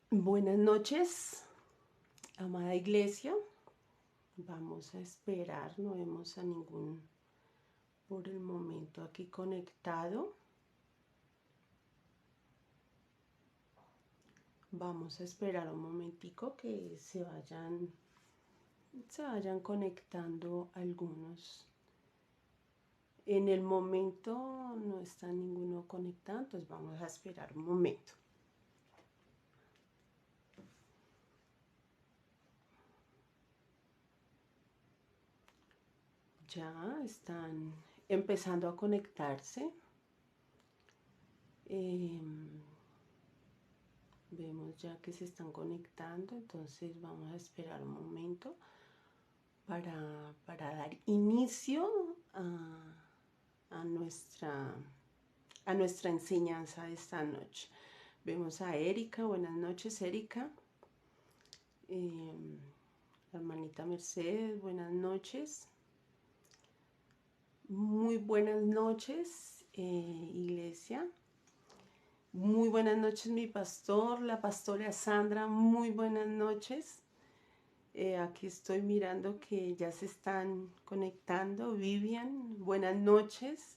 Buenas noches, amada iglesia. Vamos a esperar, no vemos a ningún por el momento aquí conectado. Vamos a esperar un momentico que se vayan conectando algunos. En el momento no está ninguno conectado, entonces vamos a esperar un momento. Ya están empezando a conectarse. Vemos ya que se están conectando, entonces vamos a esperar un momento para dar inicio a nuestra enseñanza de esta noche. Vemos a Erika. Buenas noches, Erika. La hermanita Mercedes, buenas noches. Muy buenas noches, iglesia. Muy buenas noches, mi pastor, la pastora Sandra. Muy buenas noches. Aquí estoy mirando que ya se están conectando. Vivian, buenas noches.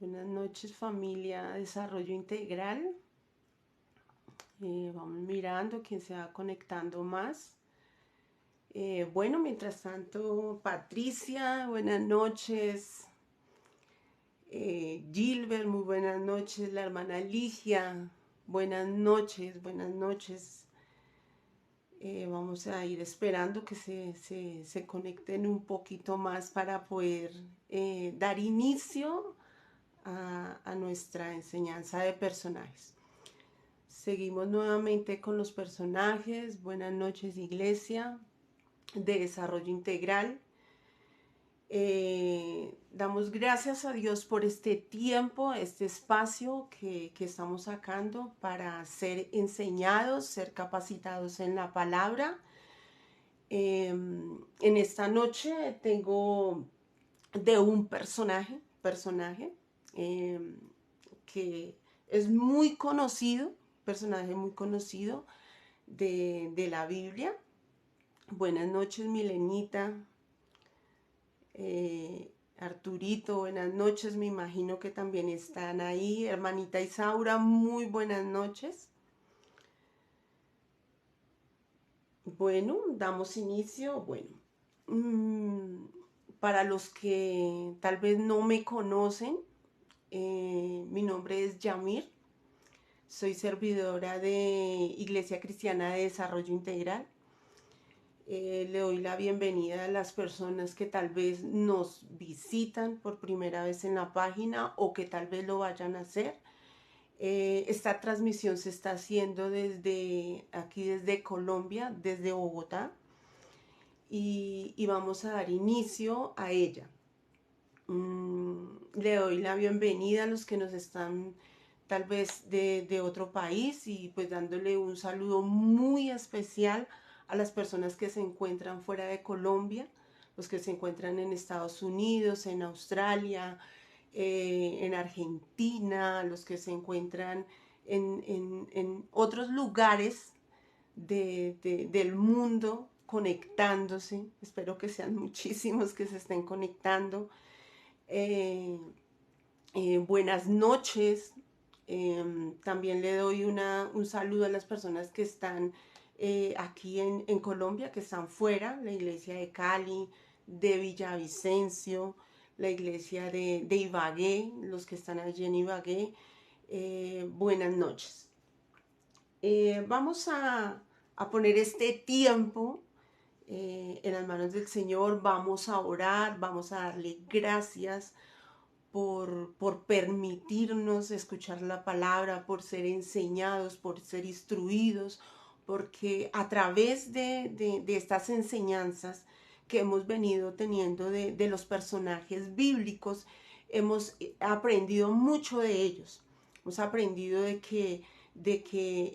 Buenas noches, familia Desarrollo Integral. Vamos mirando quién se va conectando más. Bueno, mientras tanto, Patricia, buenas noches. Gilbert, muy buenas noches. La hermana Ligia, buenas noches, buenas noches. Vamos a ir esperando que se conecten un poquito más para poder dar inicio a nuestra enseñanza de personajes. Seguimos nuevamente con los personajes. Buenas noches, iglesia de Desarrollo Integral. Damos gracias a Dios por este tiempo, este espacio que estamos sacando para ser enseñados, ser capacitados en la palabra. En esta noche tengo de un personaje que es muy conocido, personaje muy conocido de la Biblia. Buenas noches, Milenita. Arturito, buenas noches, me imagino que también están ahí. Hermanita Isaura, muy buenas noches. Bueno, damos inicio. Bueno, para los que tal vez no me conocen, mi nombre es Yamir. Soy servidora de Iglesia Cristiana de Desarrollo Integral. Le doy la bienvenida a las personas que tal vez nos visitan por primera vez en la página o que tal vez lo vayan a hacer. Esta transmisión se está haciendo desde aquí, desde Colombia, desde Bogotá, y vamos a dar inicio a ella. Le doy la bienvenida a los que nos están tal vez de otro país y pues dándole un saludo muy especial a las personas que se encuentran fuera de Colombia, los que se encuentran en Estados Unidos, en Australia, en Argentina, los que se encuentran en otros lugares del mundo conectándose. Espero que sean muchísimos que se estén conectando. Eh, Buenas noches. También le doy un saludo a las personas que están aquí en Colombia, que están fuera, la iglesia de Cali, de Villavicencio, la iglesia de Ibagué, los que están allí en Ibagué. Buenas noches. Vamos a poner este tiempo en las manos del Señor. Vamos a orar, vamos a darle gracias por permitirnos escuchar la palabra, por ser enseñados, por ser instruidos, porque a través de estas enseñanzas que hemos venido teniendo de los personajes bíblicos, hemos aprendido mucho de ellos. Hemos aprendido de que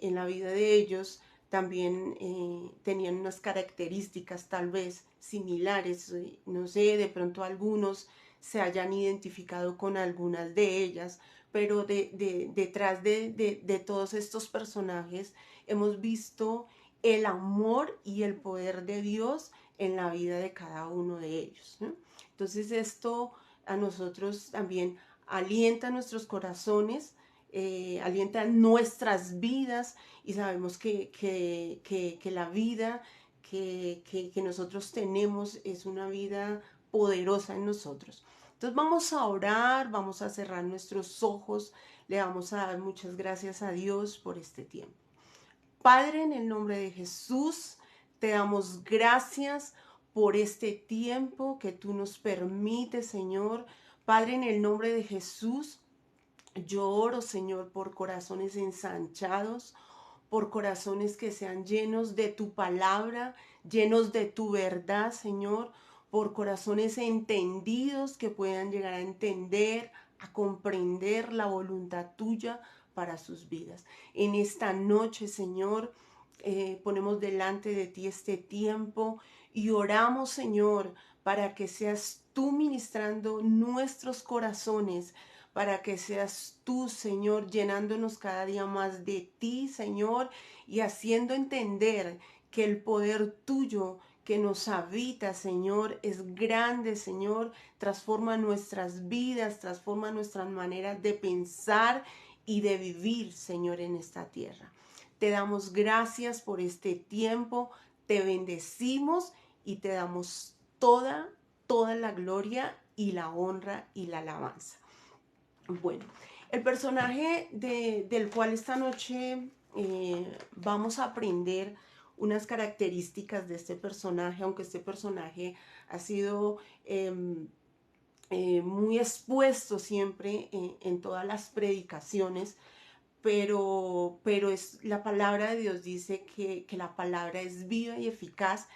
en la vida de ellos también tenían unas características tal vez similares, no sé, de pronto algunos se hayan identificado con algunas de ellas, pero detrás de todos estos personajes hemos visto el amor y el poder de Dios en la vida de cada uno de ellos, ¿no? Entonces esto a nosotros también alienta nuestros corazones, alienta nuestras vidas y sabemos que la vida que nosotros tenemos es una vida poderosa en nosotros. Entonces vamos a orar, vamos a cerrar nuestros ojos, le vamos a dar muchas gracias a Dios por este tiempo. Padre, en el nombre de Jesús, te damos gracias por este tiempo que tú nos permites, Señor. Padre, en el nombre de Jesús, yo oro, Señor, por corazones ensanchados, por corazones que sean llenos de tu palabra, llenos de tu verdad, Señor, por corazones entendidos que puedan llegar a entender, a comprender la voluntad tuya para sus vidas. En esta noche, Señor, ponemos delante de ti este tiempo y oramos, Señor, para que seas tú ministrando nuestros corazones, para que seas tú, Señor, llenándonos cada día más de ti, Señor, y haciendo entender que el poder tuyo que nos habita, Señor, es grande, Señor, transforma nuestras vidas, transforma nuestras maneras de pensar y de vivir, Señor, en esta tierra. Te damos gracias por este tiempo, te bendecimos y te damos toda la gloria y la honra y la alabanza. Bueno, el personaje del cual esta noche vamos a aprender unas características de este personaje, aunque este personaje ha sido muy expuesto siempre en todas las predicaciones, pero la palabra de Dios dice que la palabra es viva y eficaz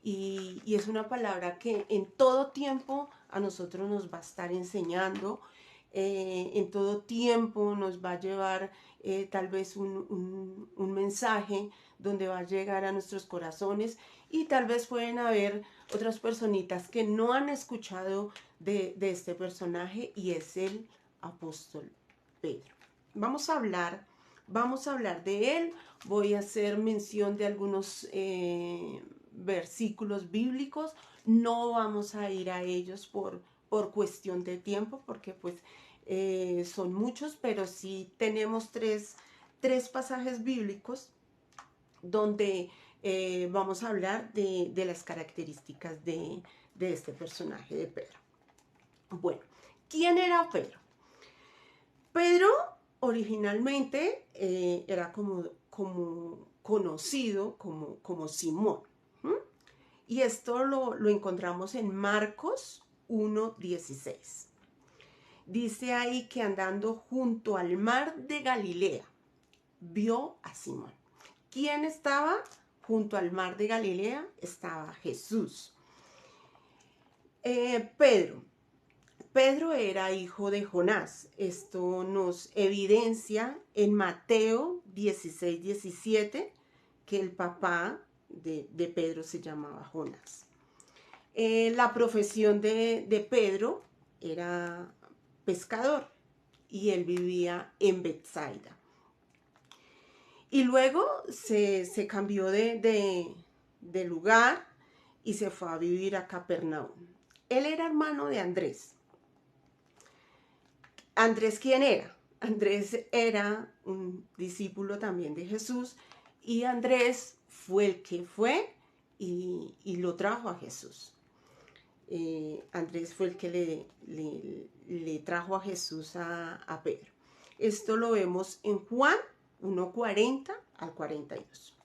y es una palabra que en todo tiempo a nosotros nos va a estar enseñando, en todo tiempo nos va a llevar tal vez un mensaje donde va a llegar a nuestros corazones y tal vez pueden haber otras personitas que no han escuchado de este personaje y es el apóstol Pedro. Vamos a hablar de él. Voy a hacer mención de algunos versículos bíblicos. No vamos a ir a ellos por cuestión de tiempo, porque pues son muchos, pero sí tenemos tres pasajes bíblicos donde vamos a hablar de las características de este personaje de Pedro. Bueno, ¿quién era Pedro? Pedro originalmente era como conocido como Simón. ¿Mm? Y esto lo encontramos en Marcos 1:16. Dice ahí que andando junto al mar de Galilea, vio a Simón. ¿Quién estaba junto al mar de Galilea? Estaba Jesús. Pedro era hijo de Jonás. Esto nos evidencia en Mateo 16:17 que el papá de Pedro se llamaba Jonás. La profesión de Pedro era pescador y él vivía en Betsaida. Y luego se cambió de lugar y se fue a vivir a Capernaum. Él era hermano de Andrés. ¿Andrés quién era? Andrés era un discípulo también de Jesús y Andrés fue el que fue y lo trajo a Jesús. Andrés fue el que le trajo a Jesús a Pedro. Esto lo vemos en Juan 1:40 al 42.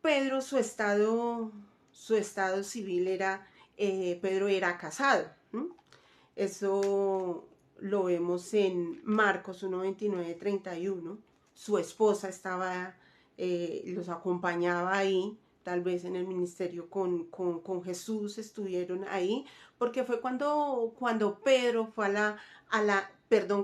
Pedro, su estado civil era, Pedro era casado. Eso lo vemos en Marcos 1:29-31. Su esposa estaba, los acompañaba ahí, tal vez en el ministerio con Jesús, estuvieron ahí, porque fue cuando Pedro fue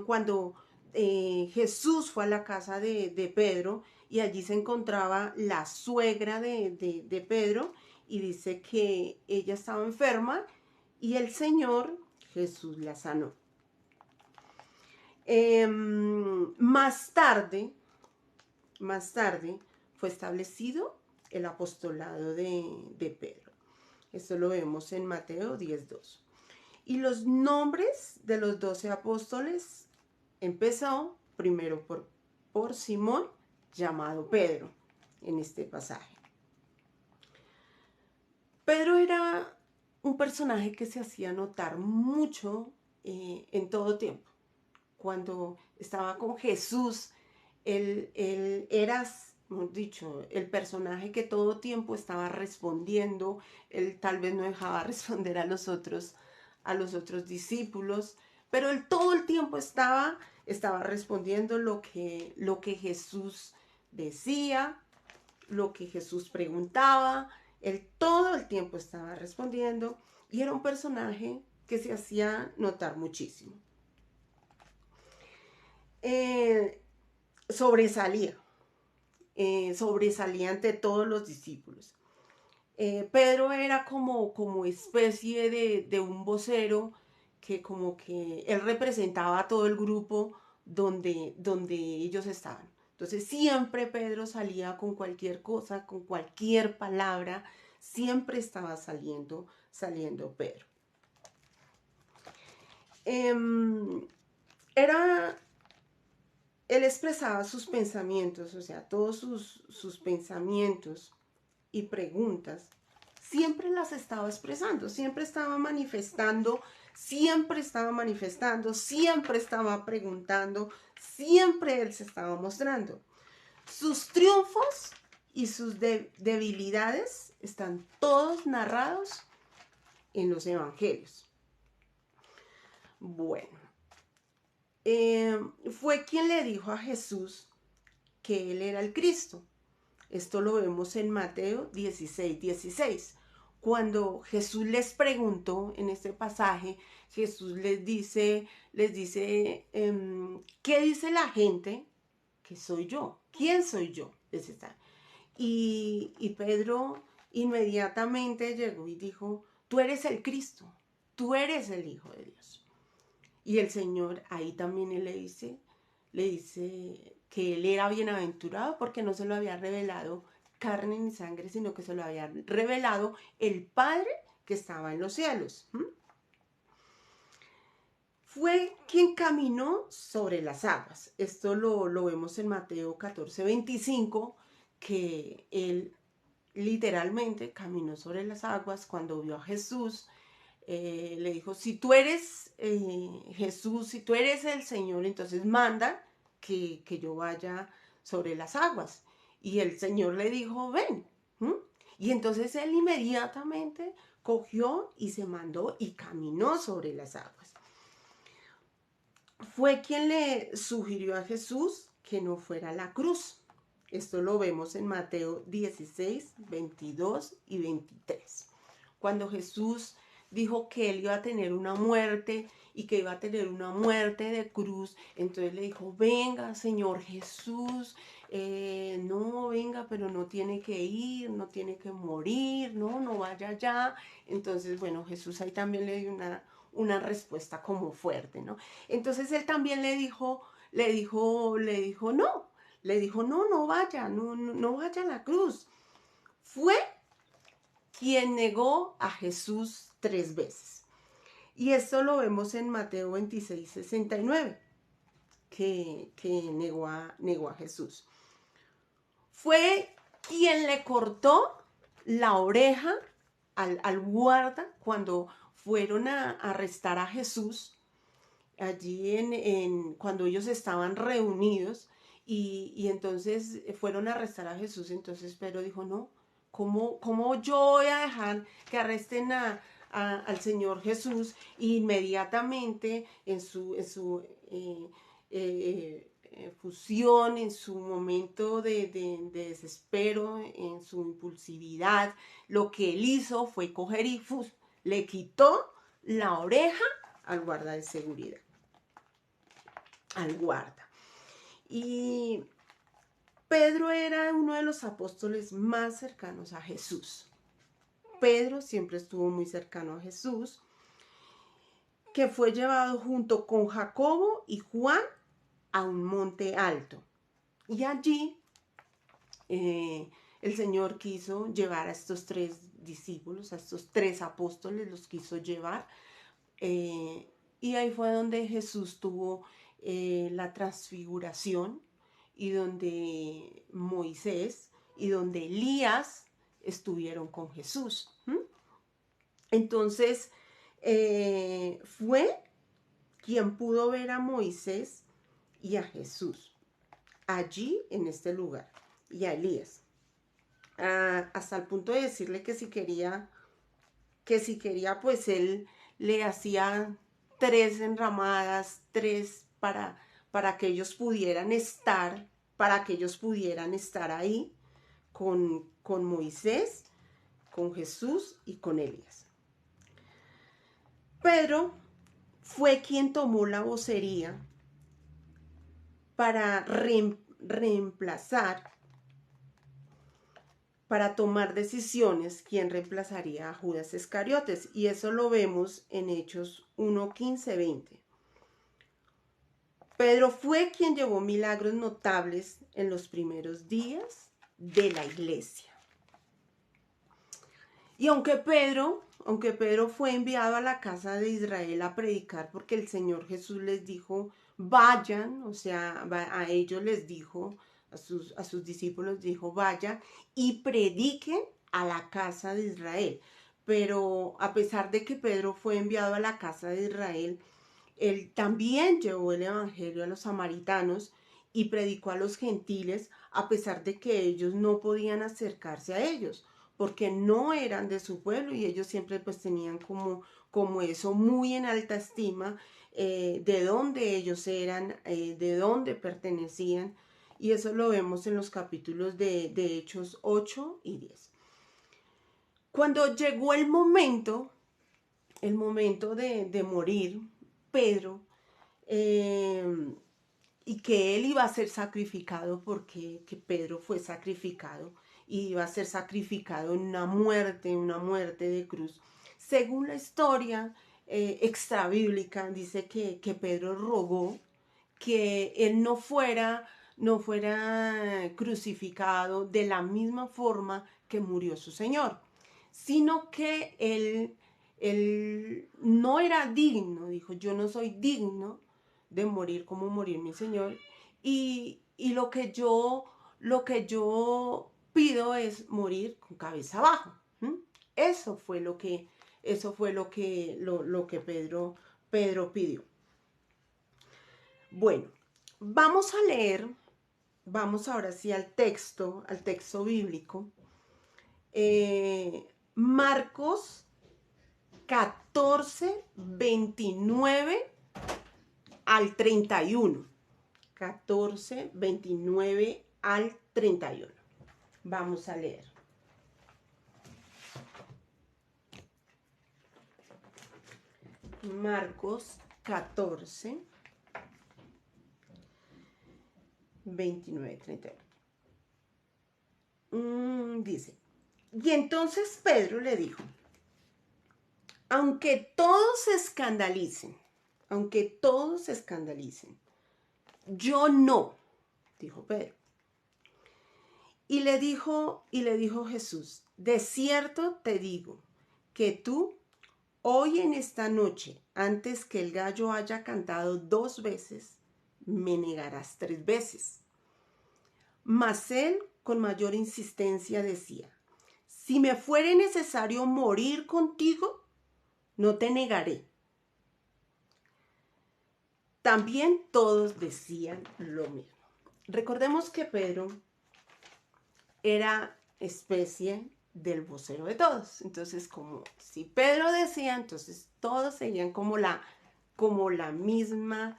cuando Jesús fue a la casa de Pedro y allí se encontraba la suegra de Pedro y dice que ella estaba enferma y el Señor Jesús la sanó. Más tarde fue establecido el apostolado de Pedro. Esto lo vemos en Mateo 10:2. Y los nombres de los 12 apóstoles empezó primero por Simón, llamado Pedro, en este pasaje. Pedro era un personaje que se hacía notar mucho en todo tiempo. Cuando estaba con Jesús, él era, hemos dicho, el personaje que todo tiempo estaba respondiendo. Él tal vez no dejaba responder a los otros discípulos, pero él todo el tiempo estaba respondiendo lo que Jesús decía, lo que Jesús preguntaba. Él todo el tiempo estaba respondiendo y era un personaje que se hacía notar muchísimo. Sobresalía ante todos los discípulos. Pedro era como especie de un vocero que como que él representaba a todo el grupo donde ellos estaban. Entonces siempre Pedro salía con cualquier cosa, con cualquier palabra, siempre estaba saliendo Pedro. Él expresaba sus pensamientos, o sea, todos sus pensamientos y preguntas, siempre las estaba expresando, siempre estaba manifestando, siempre estaba preguntando, siempre él se estaba mostrando. Sus triunfos y sus debilidades están todos narrados en los evangelios. Bueno, fue quien le dijo a Jesús que él era el Cristo. Esto lo vemos en Mateo 16:16. Cuando Jesús les preguntó en este pasaje, Jesús les dice, ¿qué dice la gente que soy yo? ¿Quién soy yo? Y Pedro inmediatamente llegó y dijo, tú eres el Cristo, tú eres el Hijo de Dios. Y el Señor ahí también le dice que él era bienaventurado porque no se lo había revelado carne ni sangre, sino que se lo había revelado el Padre que estaba en los cielos. Fue quien caminó sobre las aguas. Esto lo vemos en Mateo 14:25, que él literalmente caminó sobre las aguas cuando vio a Jesús. Le dijo, si tú eres Jesús, si tú eres el Señor, entonces manda que yo vaya sobre las aguas. Y el Señor le dijo, ven. Y entonces él inmediatamente cogió y se mandó y caminó sobre las aguas. Fue quien le sugirió a Jesús que no fuera a la cruz. Esto lo vemos en Mateo 16:22 y 23. Cuando Jesús dijo que él iba a tener una muerte y que iba a tener una muerte de cruz, entonces le dijo, venga, Señor Jesús, no, venga, pero no tiene que ir, no tiene que morir, no vaya allá. Entonces, bueno, Jesús ahí también le dio una respuesta como fuerte, ¿no? Entonces él también le dijo, no vaya, no vaya a la cruz. Fue quien negó a Jesús 3 veces. Y esto lo vemos en Mateo 26:69, que negó a Jesús. Fue quien le cortó la oreja al guarda cuando fueron a arrestar a Jesús, allí cuando ellos estaban reunidos, y entonces fueron a arrestar a Jesús. Entonces Pedro dijo, no, ¿cómo yo voy a dejar que arresten al Señor Jesús? Y inmediatamente en su fusión, en su momento de desespero, en su impulsividad, lo que él hizo fue coger y le quitó la oreja al guarda de seguridad, al guarda. Y Pedro era uno de los apóstoles más cercanos a Jesús. Pedro siempre estuvo muy cercano a Jesús. que fue llevado junto con Jacobo y Juan a un monte alto. Y allí el Señor quiso llevar a estos tres discípulos, a estos tres apóstoles, los quiso llevar. Y ahí fue donde Jesús tuvo la transfiguración y donde Moisés y donde Elías estuvieron con Jesús. Entonces, fue quien pudo ver a Moisés y a Jesús allí en este lugar y a Elías. Hasta el punto de decirle que si quería, pues él le hacía 3 enramadas, 3 para que ellos pudieran estar, ahí con Moisés, con Jesús y con Elías. Pedro fue quien tomó la vocería para reemplazar, para tomar decisiones, quién reemplazaría a Judas Iscariotes. Y eso lo vemos en Hechos 1, 15, 20. Pedro fue quien llevó milagros notables en los primeros días de la iglesia. Y aunque Pedro fue enviado a la casa de Israel a predicar, porque el Señor Jesús les dijo, vayan, o sea, a ellos les dijo, a sus discípulos dijo, vayan y prediquen a la casa de Israel. Pero a pesar de que Pedro fue enviado a la casa de Israel, él también llevó el evangelio a los samaritanos y predicó a los gentiles, a pesar de que ellos no podían acercarse a ellos, porque no eran de su pueblo y ellos siempre pues tenían como eso muy en alta estima, de dónde ellos eran, de dónde pertenecían, y eso lo vemos en los capítulos de Hechos 8 y 10. Cuando llegó el momento de morir, Pedro, y que él iba a ser sacrificado, porque que Pedro fue sacrificado y iba a ser sacrificado en una muerte de cruz. Según la historia extrabíblica, dice que Pedro rogó que él no fuera crucificado de la misma forma que murió su Señor, sino que él no era digno, dijo, yo no soy digno de morir como murió mi Señor, y lo que yo pido es morir con cabeza abajo. Eso fue lo que Pedro pidió. Bueno, vamos a leer, vamos ahora sí al texto bíblico. Marcos 14, 29 al 31. 14, 29 al 31. Vamos a leer. Marcos 14, 29, 31. Dice, y entonces Pedro le dijo, aunque todos se escandalicen, yo no, dijo Pedro. Y le dijo Jesús, de cierto te digo que tú, hoy en esta noche, antes que el gallo haya cantado 2 veces, me negarás 3 veces. Mas él con mayor insistencia decía, si me fuere necesario morir contigo, no te negaré. También todos decían lo mismo. Recordemos que Pedro era especie del vocero de todos. Entonces, como si Pedro decía, entonces todos seguían como la misma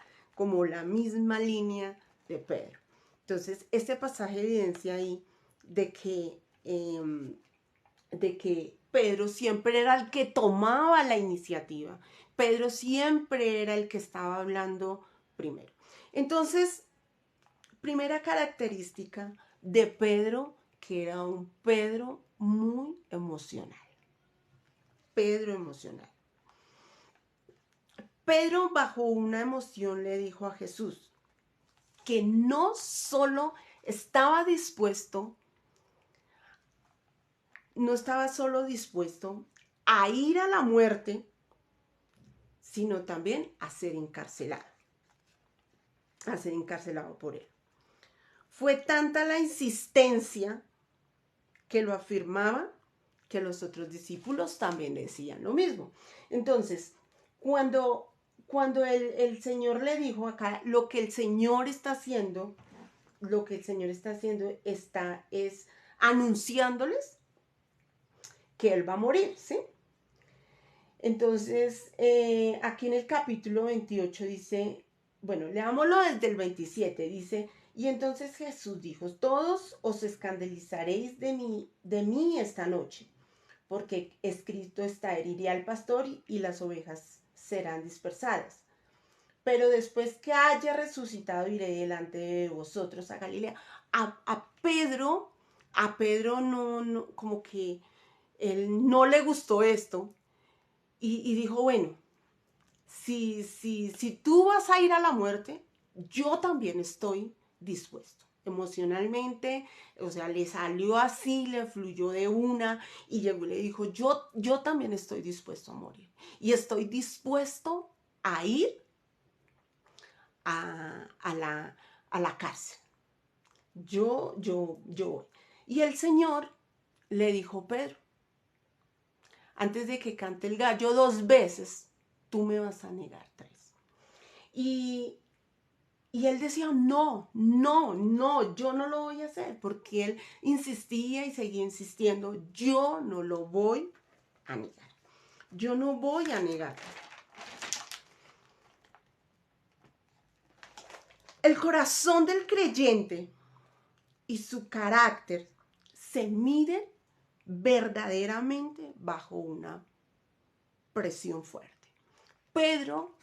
línea de Pedro. Entonces, este pasaje evidencia ahí de que Pedro siempre era el que tomaba la iniciativa. Pedro siempre era el que estaba hablando primero. Entonces, primera característica de Pedro, que era un Pedro muy emocional. Pedro emocional. Pedro, bajo una emoción, le dijo a Jesús que no solo estaba dispuesto, no estaba solo dispuesto a ir a la muerte, sino también a ser encarcelado por él. Fue tanta la insistencia que lo afirmaba que los otros discípulos también decían lo mismo. Entonces, cuando el Señor le dijo acá, lo que el Señor está haciendo es anunciándoles que Él va a morir, ¿sí? Entonces, aquí en el capítulo 28 dice, bueno, leámoslo desde el 27, dice, y entonces Jesús dijo, todos os escandalizaréis de mí esta noche, porque escrito está, heriré al pastor y las ovejas serán dispersadas. Pero después que haya resucitado, iré delante de vosotros a Galilea. A Pedro no, como que él no le gustó esto y dijo, bueno, si tú vas a ir a la muerte, yo también estoy dispuesto. Emocionalmente, o sea, le salió así, le fluyó de una y llegó y le dijo, yo también estoy dispuesto a morir y estoy dispuesto a ir a la cárcel. Yo. Y el Señor le dijo, Pedro, antes de que cante el gallo 2 veces, tú me vas a negar 3. Y él decía, no, yo no lo voy a hacer, porque él insistía y seguía insistiendo, yo no lo voy a negar, yo no voy a negar. El corazón del creyente y su carácter se miden verdaderamente bajo una presión fuerte. Pedro,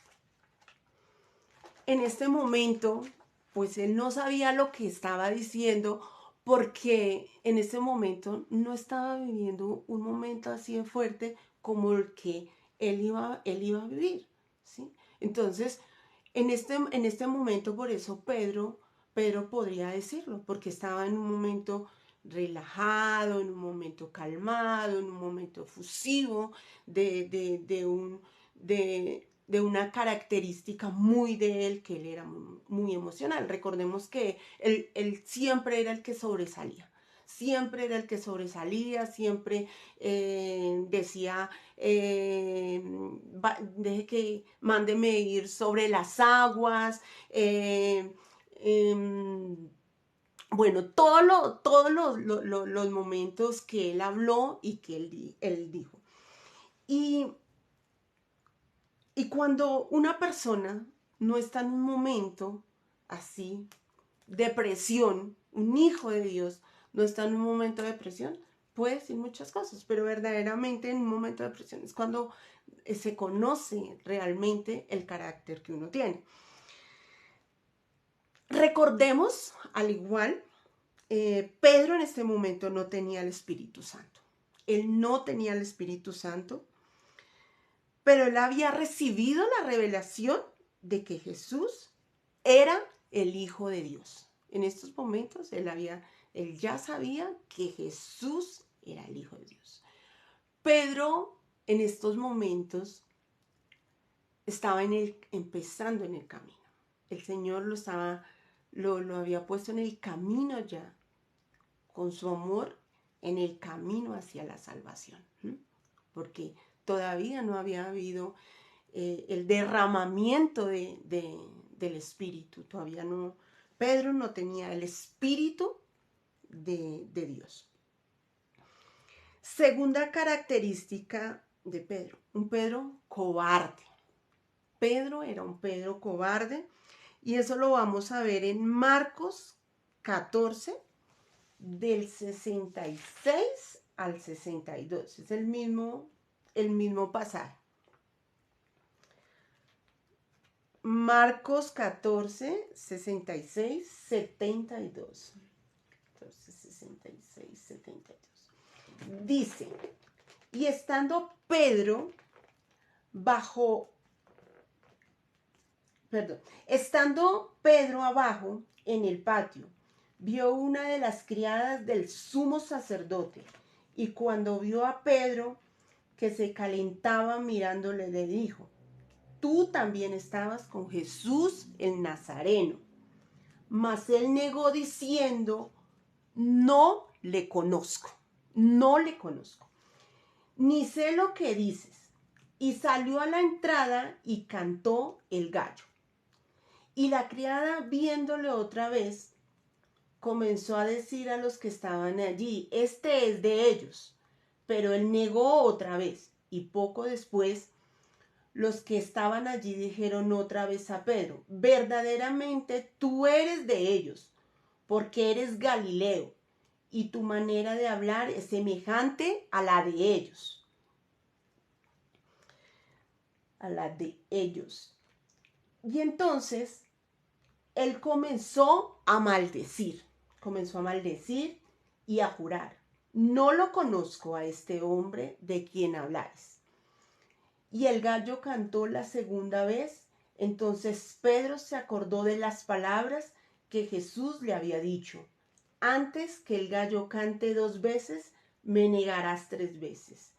en este momento, pues él no sabía lo que estaba diciendo, porque en este momento no estaba viviendo un momento así de fuerte como el que él iba a vivir, ¿sí? Entonces, en este momento, por eso Pedro podría decirlo, porque estaba en un momento relajado, en un momento calmado, en un momento efusivo, de una característica muy de él, que él era muy emocional. Recordemos que él siempre era el que sobresalía. Siempre era el que sobresalía, siempre decía, deje que mándeme ir sobre las aguas, bueno, todos los momentos que él habló y que él dijo. Y cuando una persona no está en un momento así de presión, un hijo de Dios no está en un momento de presión, puede decir muchas cosas, pero verdaderamente en un momento de presión es cuando se conoce realmente el carácter que uno tiene. Recordemos, al igual, Pedro en este momento no tenía el Espíritu Santo. Él no tenía el Espíritu Santo, pero él había recibido la revelación de que Jesús era el Hijo de Dios. En estos momentos él ya sabía que Jesús era el Hijo de Dios. Pedro en estos momentos estaba empezando en el camino. El Señor lo había puesto en el camino ya, con su amor en el camino hacia la salvación, porque todavía no había habido el derramamiento del Espíritu, todavía no. Pedro no tenía el Espíritu de Dios. Segunda característica de Pedro, un Pedro cobarde. Pedro era un Pedro cobarde, y eso lo vamos a ver en Marcos 14, del 66 al 62. Es el mismo pasaje. Marcos 14, 66, 72. 14, 66, 72. Dice, y estando Pedro bajo perdón, estando Pedro abajo en el patio, vio una de las criadas del sumo sacerdote, y cuando vio a Pedro que se calentaba mirándole, le dijo: tú también estabas con Jesús el Nazareno. Mas él negó diciendo: no le conozco, no le conozco, ni sé lo que dices. Y salió a la entrada y cantó el gallo. Y la criada, viéndole otra vez, comenzó a decir a los que estaban allí: este es de ellos. Pero él negó otra vez, y poco después los que estaban allí dijeron otra vez a Pedro: verdaderamente tú eres de ellos, porque eres Galileo, y tu manera de hablar es semejante a la de ellos. A la de ellos. Y entonces él comenzó a maldecir y a jurar: no lo conozco a este hombre de quien habláis. Y el gallo cantó la segunda vez. Entonces Pedro se acordó de las palabras que Jesús le había dicho: antes que el gallo cante 2 veces, me negarás 3 veces.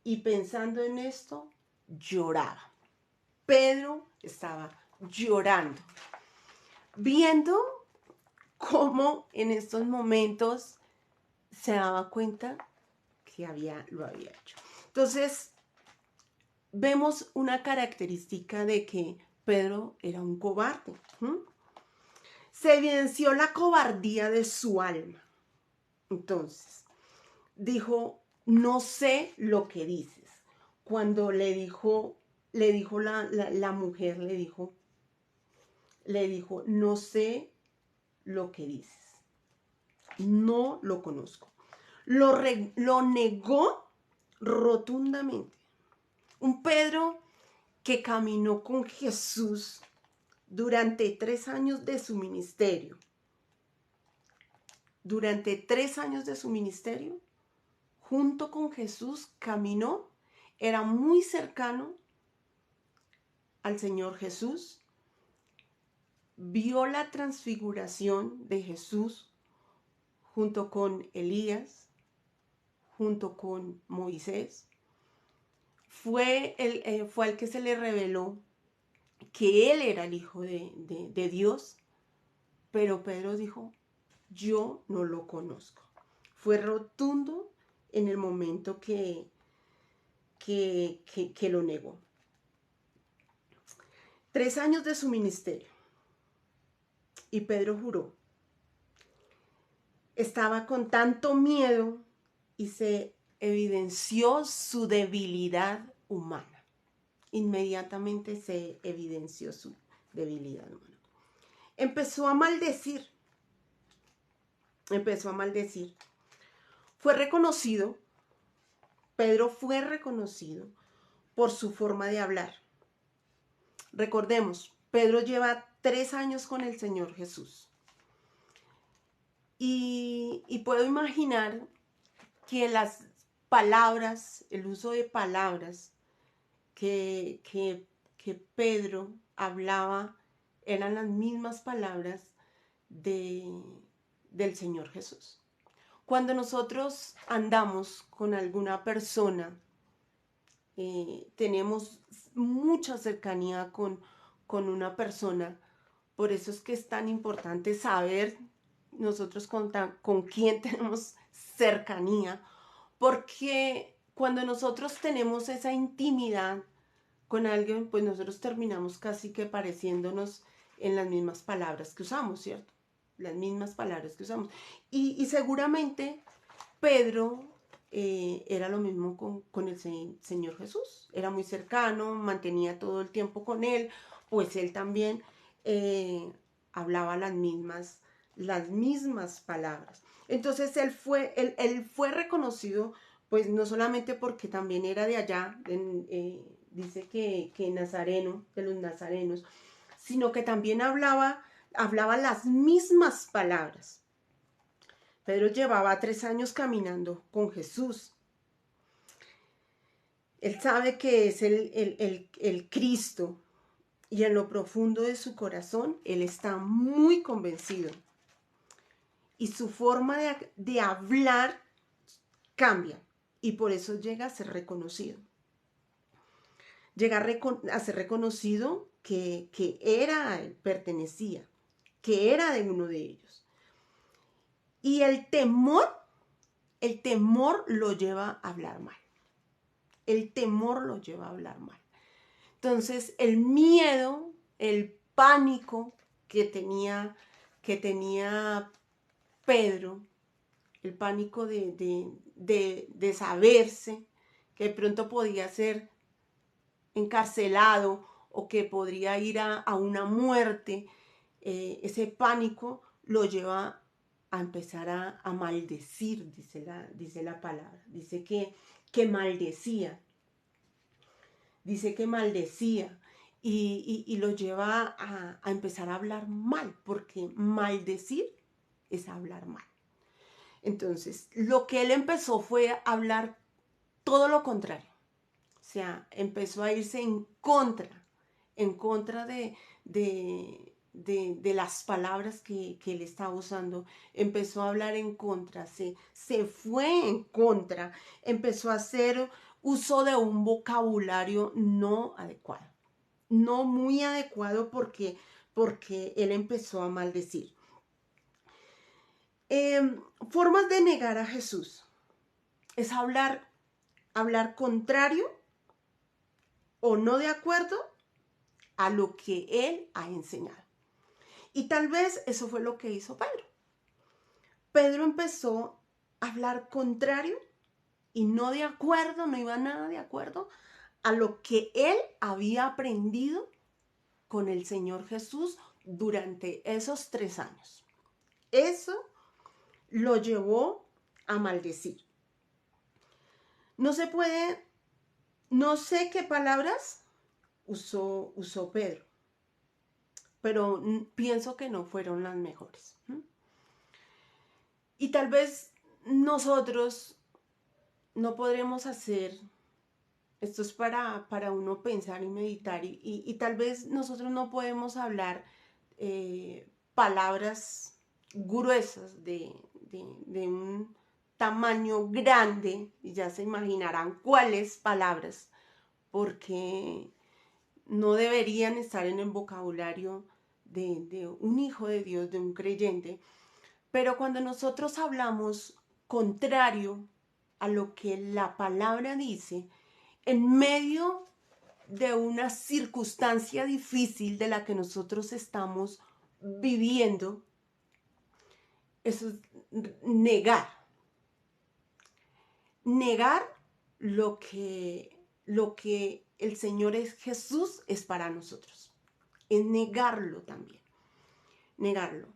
Y pensando en esto, lloraba. Pedro estaba llorando, viendo cómo en estos momentos se daba cuenta que lo había hecho. Entonces, vemos una característica de que Pedro era un cobarde. Se evidenció la cobardía de su alma. Entonces, dijo: no sé lo que dices. Cuando le dijo la mujer, le dijo: no sé lo que dices. No lo conozco. Lo negó rotundamente. Un Pedro que caminó con Jesús durante 3 años de su ministerio. Durante 3 años de su ministerio, junto con Jesús caminó, era muy cercano al Señor Jesús, vio la transfiguración de Jesús junto con Elías, junto con Moisés. Fue el que se le reveló que él era el Hijo de Dios, pero Pedro dijo: yo no lo conozco. Fue rotundo en el momento que lo negó. 3 años de su ministerio, y Pedro juró. Estaba con tanto miedo y se evidenció su debilidad humana. Inmediatamente se evidenció su debilidad humana. Empezó a maldecir. Fue reconocido, Pedro fue reconocido por su forma de hablar. Recordemos, Pedro lleva 3 años con el Señor Jesús. Y puedo imaginar que las palabras, el uso de palabras que Pedro hablaba eran las mismas palabras del Señor Jesús. Cuando nosotros andamos con alguna persona, tenemos mucha cercanía con una persona, por eso es que es tan importante saber nosotros con quién tenemos cercanía, porque cuando nosotros tenemos esa intimidad con alguien, pues nosotros terminamos casi que pareciéndonos en las mismas palabras que usamos, ¿cierto? Las mismas palabras que usamos. Y seguramente Pedro era lo mismo con el Señor Jesús. Era muy cercano, mantenía todo el tiempo con él, pues él también hablaba las mismas palabras. Entonces él fue reconocido, pues no solamente porque también era de allá, dice que nazareno, de los nazarenos, sino que también hablaba las mismas palabras. Pedro llevaba 3 años caminando con Jesús. Él sabe que es el Cristo, y en lo profundo de su corazón, él está muy convencido. Y su forma de hablar cambia. Y por eso llega a ser reconocido. Llega a ser reconocido que era a él, pertenecía, que era de uno de ellos. Y el temor lo lleva a hablar mal. El temor lo lleva a hablar mal. Entonces, el miedo, el pánico que tenía Pedro, el pánico de saberse que de pronto podía ser encarcelado o que podría ir a una muerte, ese pánico lo lleva a empezar a maldecir, dice la palabra. Dice que maldecía. Dice que maldecía y lo lleva a empezar a hablar mal, porque maldecir es hablar mal. Entonces, lo que él empezó fue a hablar todo lo contrario. O sea, empezó a irse en contra de las palabras que él estaba usando. Empezó a hablar en contra, se fue en contra, empezó a hacer uso de un vocabulario no adecuado, no muy adecuado porque él empezó a maldecir. Formas de negar a Jesús es hablar contrario o no de acuerdo a lo que él ha enseñado. Y tal vez eso fue lo que hizo Pedro. Pedro empezó a hablar contrario y no de acuerdo, no iba nada de acuerdo a lo que él había aprendido con el Señor Jesús durante esos 3 años. Eso lo llevó a maldecir. No se puede, no sé qué palabras usó Pedro, pero pienso que no fueron las mejores. Y tal vez nosotros no podremos hacer, esto es para uno pensar y meditar, y tal vez nosotros no podemos hablar palabras gruesas de un tamaño grande, y ya se imaginarán cuáles palabras, porque no deberían estar en el vocabulario de un hijo de Dios, de un creyente. Pero cuando nosotros hablamos contrario a lo que la palabra dice, en medio de una circunstancia difícil de la que nosotros estamos viviendo, eso es negar. Negar lo que el Señor Jesús es para nosotros. Es negarlo también. Negarlo.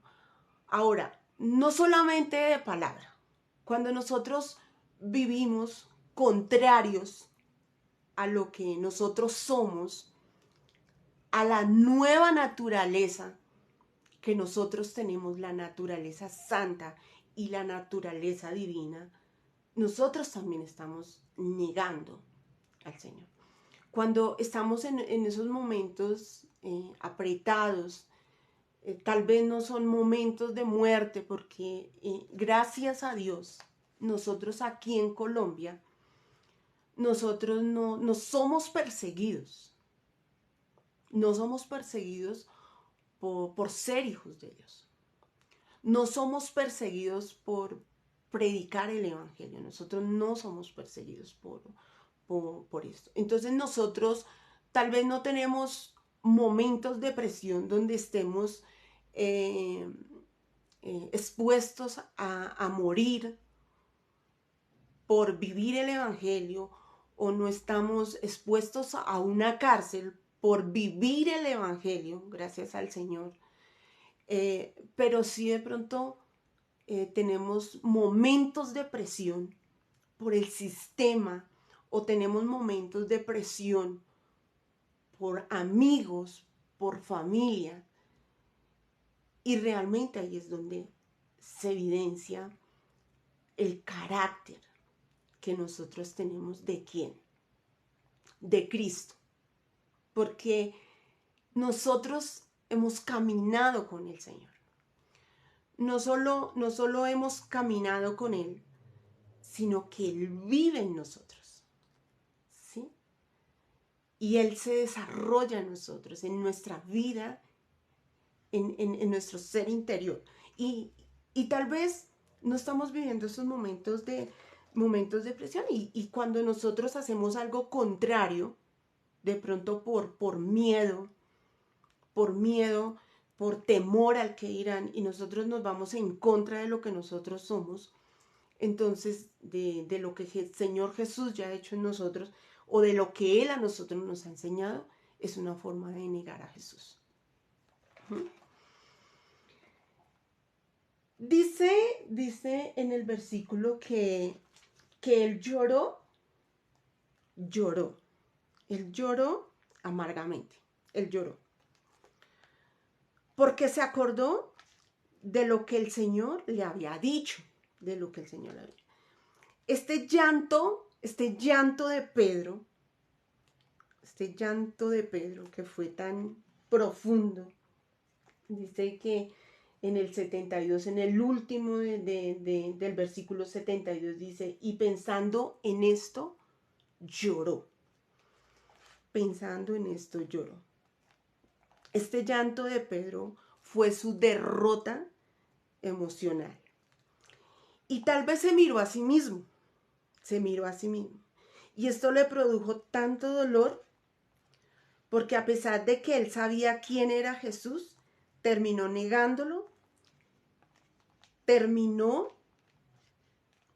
Ahora, no solamente de palabra. Cuando nosotros vivimos contrarios a lo que nosotros somos, a la nueva naturaleza que nosotros tenemos, la naturaleza santa y la naturaleza divina, nosotros también estamos negando al Señor. Cuando estamos en esos momentos apretados, tal vez no son momentos de muerte, porque gracias a Dios, nosotros aquí en Colombia, nosotros no somos perseguidos. No somos perseguidos por ser hijos de Dios. No somos perseguidos por predicar el Evangelio. Nosotros no somos perseguidos por esto. Entonces nosotros tal vez no tenemos momentos de presión donde estemos expuestos a morir por vivir el Evangelio, o no estamos expuestos a una cárcel por vivir el Evangelio, gracias al Señor. Pero sí de pronto tenemos momentos de presión por el sistema, o tenemos momentos de presión por amigos, por familia, y realmente ahí es donde se evidencia el carácter que nosotros tenemos. ¿De quién? De Cristo. Porque nosotros hemos caminado con el Señor. No solo hemos caminado con Él, sino que Él vive en nosotros, ¿sí? Y Él se desarrolla en nosotros, en nuestra vida, en nuestro ser interior. Y, y tal vez no estamos viviendo esos momentos de presión. Y cuando nosotros hacemos algo contrario, de pronto por miedo, por temor al que irán, y nosotros nos vamos en contra de lo que nosotros somos, entonces de lo que el Señor Jesús ya ha hecho en nosotros, o de lo que Él a nosotros nos ha enseñado, es una forma de negar a Jesús. Dice en el versículo que Él lloró, Él lloró amargamente, Él lloró. Porque se acordó de lo que el Señor le había dicho, de lo que el Señor le había dicho. Este llanto de Pedro, que fue tan profundo, dice que en el 72, en el último del versículo 72, dice, y pensando en esto, lloró. Pensando en esto, lloró. Este llanto de Pedro fue su derrota emocional. Y tal vez se miró a sí mismo. Y esto le produjo tanto dolor porque a pesar de que él sabía quién era Jesús, terminó negándolo, terminó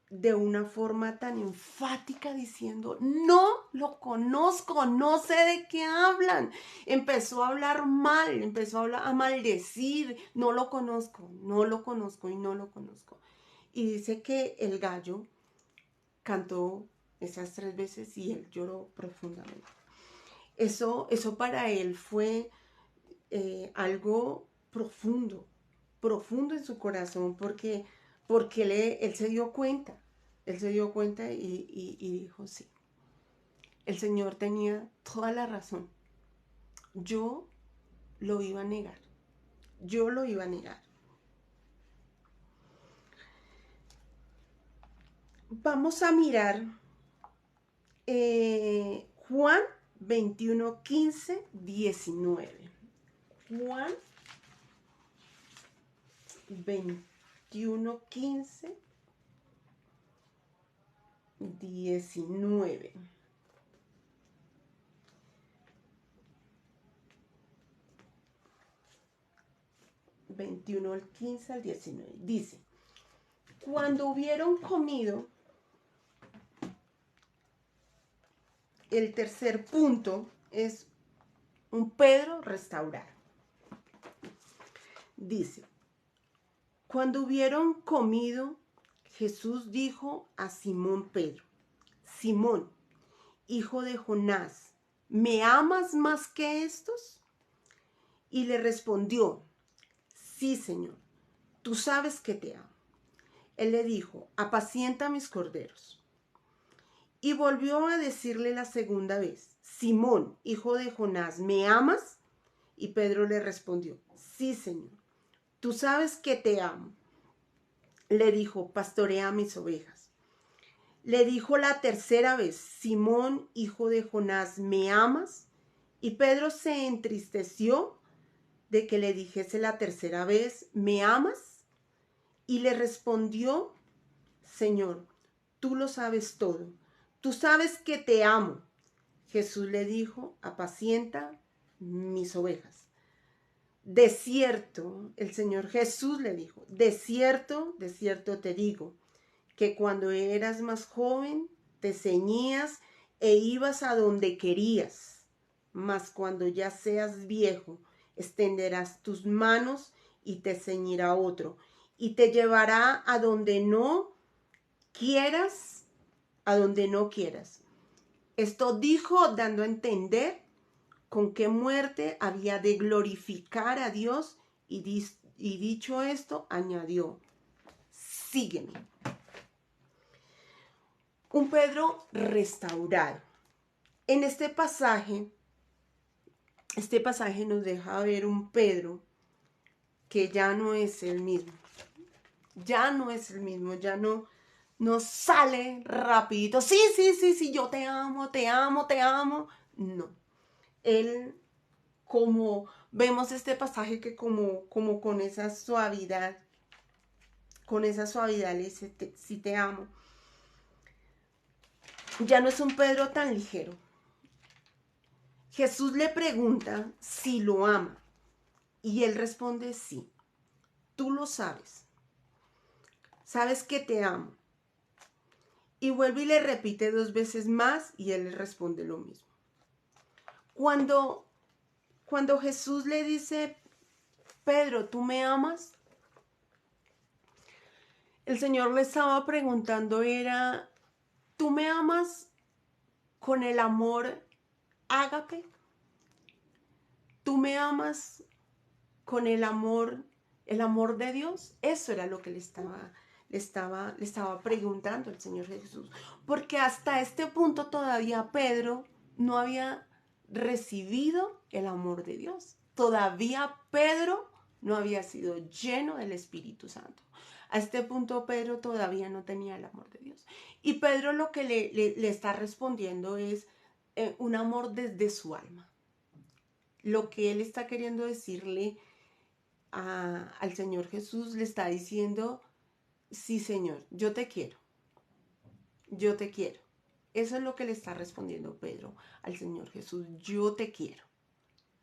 de una forma tan enfática diciendo, no lo conozco, no sé de qué hablan. Empezó a hablar mal, empezó a maldecir, no lo conozco y no lo conozco. Y dice que el gallo cantó esas 3 veces y él lloró profundamente. Eso para él fue algo profundo en su corazón, porque él se dio cuenta, y dijo, sí, el Señor tenía toda la razón, yo lo iba a negar. Vamos a mirar Juan 21, 15, 19. Juan 21, 15, 19. Al 15 al 19. Dice, cuando hubieron comido, el tercer punto es un Pedro restaurado. Dice, cuando hubieron comido, Jesús dijo a Simón Pedro, Simón, hijo de Jonás, ¿me amas más que estos? Y le respondió, sí, Señor, tú sabes que te amo. Él le dijo, apacienta mis corderos. Y volvió a decirle la segunda vez, Simón, hijo de Jonás, ¿me amas? Y Pedro le respondió, sí, Señor, tú sabes que te amo. Le dijo, pastorea mis ovejas. Le dijo la tercera vez, Simón, hijo de Jonás, ¿me amas? Y Pedro se entristeció de que le dijese la tercera vez, ¿me amas? Y le respondió, Señor, tú lo sabes todo. Tú sabes que te amo. Jesús le dijo, apacienta mis ovejas. De cierto, el Señor Jesús le dijo, de cierto te digo, que cuando eras más joven te ceñías e ibas a donde querías, mas cuando ya seas viejo, extenderás tus manos y te ceñirá otro, y te llevará a donde no quieras. Esto dijo dando a entender con qué muerte había de glorificar a Dios, y dicho esto, añadió, sígueme. Un Pedro restaurado. En este pasaje este pasaje nos deja ver un Pedro que ya no es el mismo. Ya no es el mismo, ya no sale rapidito. Sí, sí, sí, sí, yo te amo, te amo, te amo. No. Él, como vemos este pasaje que como con esa suavidad le dice, sí te amo. Ya no es un Pedro tan ligero. Jesús le pregunta si lo ama y él responde sí. Tú lo sabes. Sabes que te amo. Y vuelve y le repite 2 veces más y él le responde lo mismo. Cuando Jesús le dice, Pedro, ¿tú me amas? El Señor le estaba preguntando era, ¿tú me amas con el amor ágape? ¿Tú me amas con el amor de Dios? Eso era lo que le estaba preguntando el Señor Jesús. Porque hasta este punto todavía Pedro no había recibido el amor de Dios. Todavía Pedro no había sido lleno del Espíritu Santo. A este punto Pedro todavía no tenía el amor de Dios. Y Pedro lo que le está respondiendo es un amor desde su alma. Lo que él está queriendo decirle al Señor Jesús, le está diciendo, sí Señor, yo te quiero, yo te quiero. Eso es lo que le está respondiendo Pedro al Señor Jesús, yo te quiero,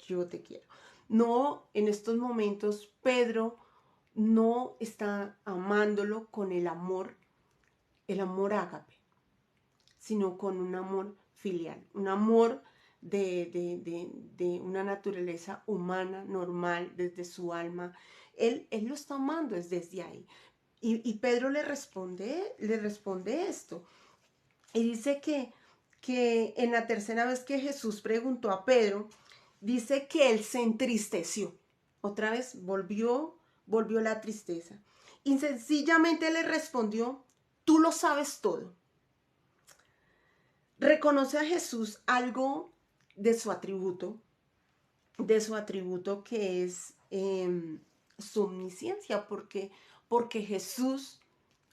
yo te quiero. No, en estos momentos Pedro no está amándolo con el amor ágape, sino con un amor filial, un amor de una naturaleza humana, normal, desde su alma. Él lo está amando desde ahí. Y Pedro le responde esto. Y dice que en la tercera vez que Jesús preguntó a Pedro, dice que él se entristeció. Otra vez volvió la tristeza. Y sencillamente le respondió, tú lo sabes todo. Reconoce a Jesús algo de su atributo que es su omnisciencia, porque Jesús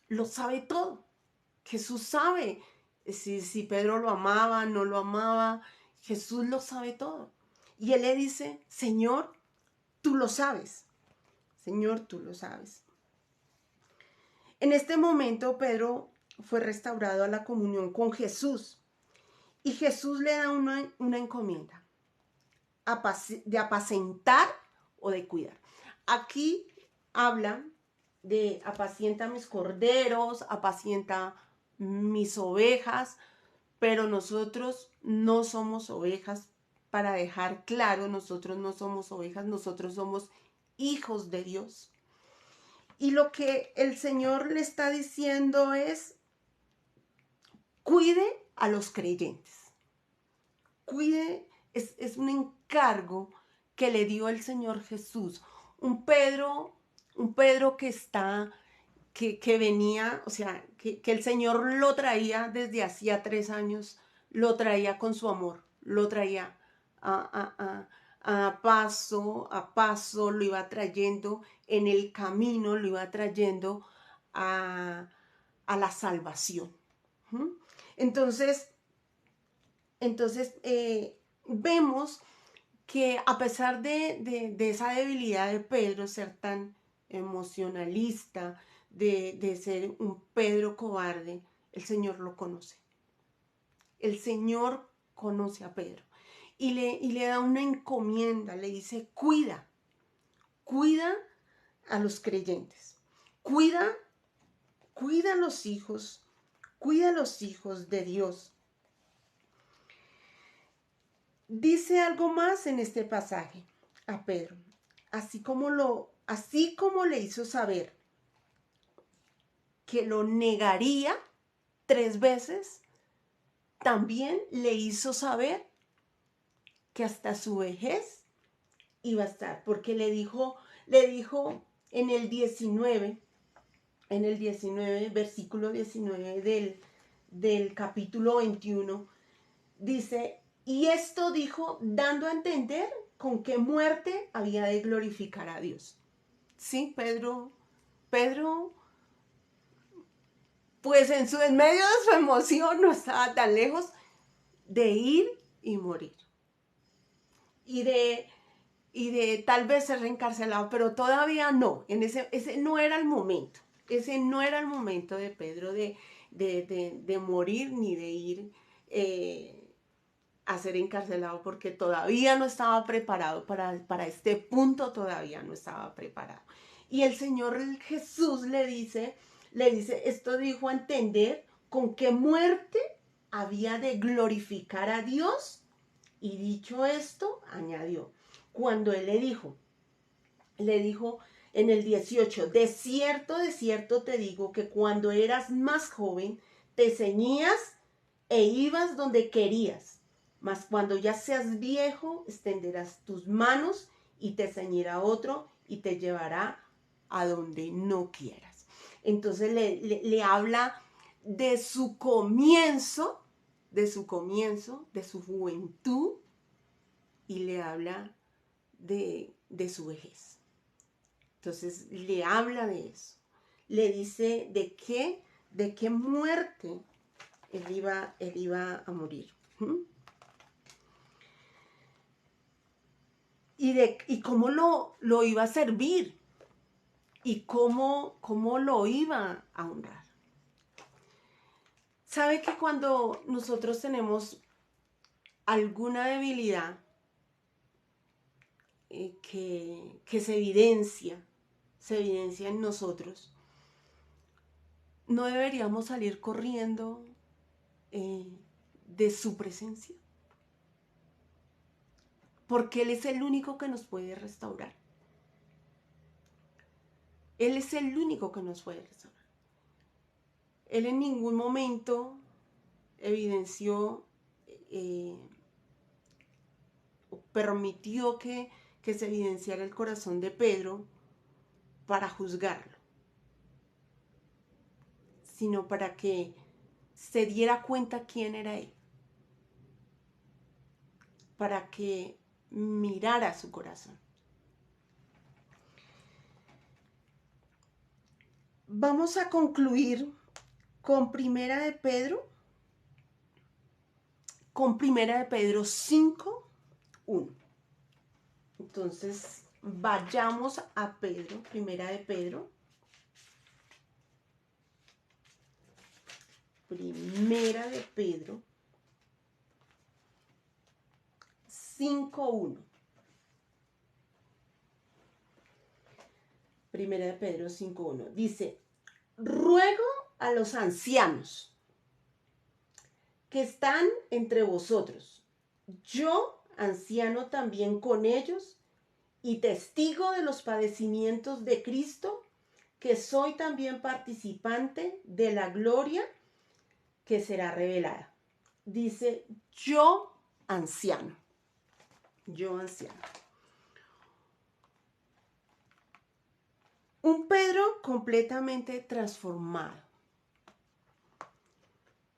lo sabe todo. Jesús sabe si Pedro lo amaba, no lo amaba. Jesús lo sabe todo. Y él le dice, Señor, tú lo sabes. Señor, tú lo sabes. En este momento Pedro fue restaurado a la comunión con Jesús. Y Jesús le da una encomienda de apacentar o de cuidar. Aquí habla de apacienta mis corderos, apacienta mis ovejas, pero nosotros no somos ovejas. Para dejar claro, nosotros no somos ovejas, nosotros somos hijos de Dios. Y lo que el Señor le está diciendo es, cuide a los creyentes. Cuide, es un encargo que le dio el Señor Jesús. Un Pedro que venía, o sea, que el Señor lo traía desde hacía 3 años, lo traía con su amor, lo traía a paso, lo iba trayendo en el camino, lo iba trayendo a la salvación. Entonces vemos que a pesar de esa debilidad de Pedro, ser tan emocionalista, de ser un Pedro cobarde, el Señor lo conoce. El Señor conoce a Pedro y le da una encomienda, le dice, cuida a los creyentes, cuida a los hijos de Dios. Dice algo más en este pasaje a Pedro, así como le hizo saber que lo negaría 3 veces, también le hizo saber que hasta su vejez iba a estar, porque le dijo en el 19, versículo 19 del capítulo 21, dice, y esto dijo dando a entender con qué muerte había de glorificar a Dios. Sí, Pedro, pues en medio de su emoción no estaba tan lejos de ir y morir. Y de tal vez ser reencarcelado, pero todavía no. Ese no era el momento. Ese no era el momento de Pedro de morir ni de ir a ser encarcelado, porque todavía no estaba preparado para este punto, todavía no estaba preparado. Y el Señor Jesús le dice, esto dijo a entender con qué muerte había de glorificar a Dios. Y dicho esto, añadió, cuando él le dijo en el 18, de cierto te digo que cuando eras más joven, te ceñías e ibas donde querías, mas cuando ya seas viejo, extenderás tus manos y te ceñirá otro y te llevará a donde no quieras. Entonces le habla de su comienzo, de su juventud, y le habla de su vejez. Entonces le habla de eso. Le dice de qué muerte él iba a morir. Y cómo lo iba a servir. Y cómo lo iba a honrar. ¿Sabe que cuando nosotros tenemos alguna debilidad que se evidencia en nosotros, no deberíamos salir corriendo de su presencia? Porque Él es el único que nos puede restaurar. Él es el único que nos puede restaurar. Él en ningún momento evidenció o permitió que se evidenciara el corazón de Pedro para juzgarlo, sino para que se diera cuenta quién era él, para que mirara su corazón. Vamos a concluir con Primera de Pedro 5:1. Entonces, vayamos a Pedro, Primera de Pedro 5:1. Primera de Pedro 5:1. Dice, ruego a los ancianos que están entre vosotros, yo, anciano también con ellos, y testigo de los padecimientos de Cristo, que soy también participante de la gloria que será revelada. Dice, yo, anciano. Un Pedro completamente transformado.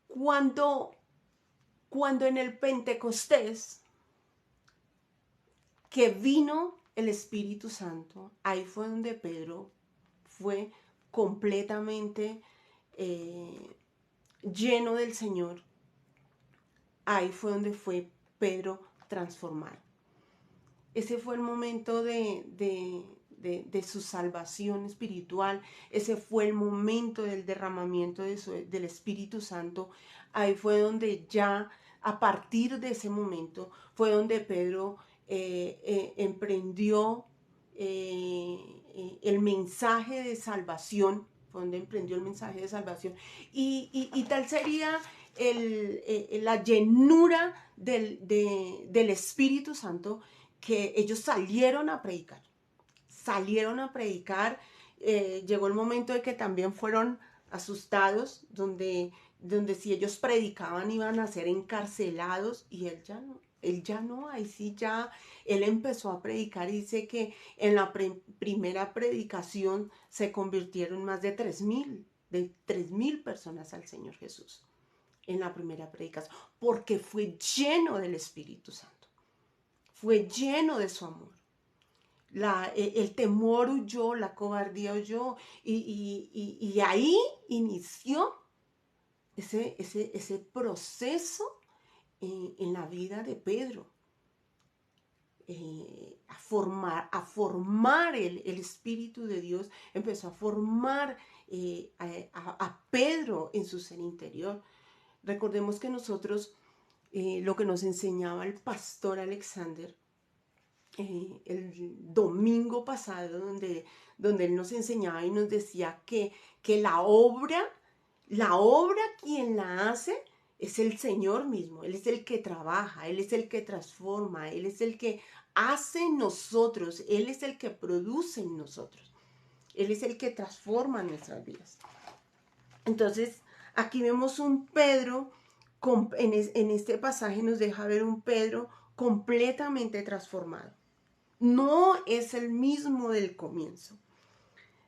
Cuando en el Pentecostés, que vino el Espíritu Santo, ahí fue donde Pedro fue completamente lleno del Señor. Ahí fue donde fue Pedro transformado. Ese fue el momento de su salvación espiritual. Ese fue el momento del derramamiento del Espíritu Santo. Ahí fue donde ya, a partir de ese momento, fue donde Pedro emprendió el mensaje de salvación. Fue donde emprendió el mensaje de salvación. Y tal sería la llenura del Espíritu Santo, que ellos salieron a predicar. Llegó el momento de que también fueron asustados, donde si ellos predicaban iban a ser encarcelados, y él ya no, ahí sí ya, él empezó a predicar, y dice que en la primera predicación se convirtieron más de 3,000 personas al Señor Jesús, en la primera predicación, porque fue lleno del Espíritu Santo. fue lleno de su amor. El temor huyó, la cobardía huyó, y ahí inició ese proceso en la vida de Pedro. A formar el Espíritu de Dios, empezó a formar a Pedro en su ser interior. Recordemos que nosotros, lo que nos enseñaba el pastor Alexander, el domingo pasado, donde él nos enseñaba y nos decía que la obra quien la hace es el Señor mismo. Él es el que trabaja, Él es el que transforma, Él es el que hace en nosotros, Él es el que produce en nosotros, Él es el que transforma nuestras vidas. Entonces, aquí vemos un Pedro, en este pasaje nos deja ver un Pedro completamente transformado. No es el mismo del comienzo,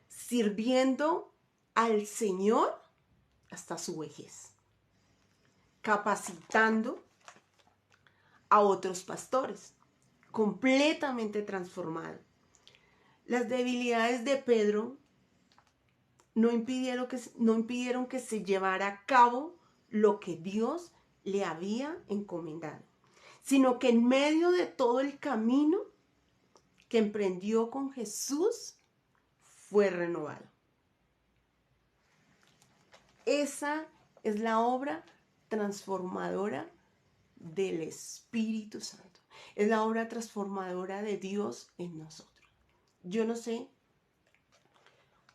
sirviendo al Señor hasta su vejez, capacitando a otros pastores, completamente transformado. Las debilidades de Pedro no impidieron que se llevara a cabo lo que Dios le había encomendado, sino que en medio de todo el camino que emprendió con Jesús, fue renovado. Esa es la obra transformadora del Espíritu Santo. Es la obra transformadora de Dios en nosotros. Yo no sé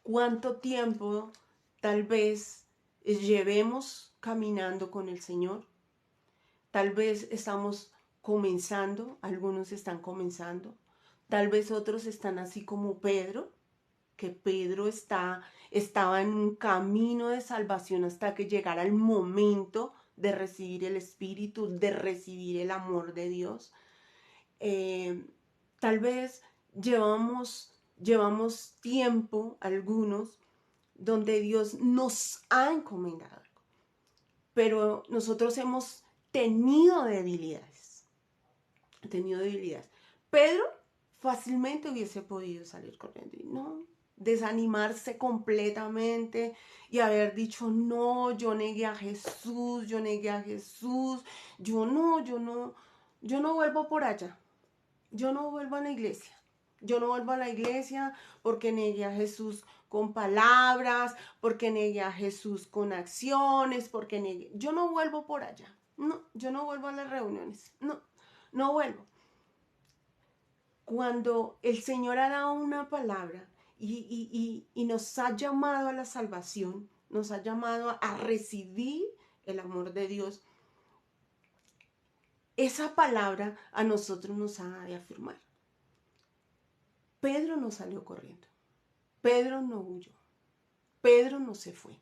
cuánto tiempo tal vez llevemos caminando con el Señor. Tal vez estamos comenzando, algunos están comenzando. Tal vez otros están así como Pedro, que Pedro estaba en un camino de salvación hasta que llegara el momento de recibir el Espíritu, de recibir el amor de Dios. Tal vez llevamos tiempo, algunos, donde Dios nos ha encomendado algo, pero nosotros hemos tenido debilidades. Pedro fácilmente hubiese podido salir corriendo y no, desanimarse completamente y haber dicho, no, yo negué a Jesús, yo no vuelvo por allá, yo no vuelvo a la iglesia. Yo no vuelvo a la iglesia porque negué a Jesús con palabras, porque negué a Jesús con acciones, yo no vuelvo por allá. No, yo no vuelvo a las reuniones. No vuelvo. Cuando el Señor ha dado una palabra y nos ha llamado a la salvación, nos ha llamado a recibir el amor de Dios, esa palabra a nosotros nos ha de afirmar. Pedro no salió corriendo, Pedro no huyó, Pedro no se fue.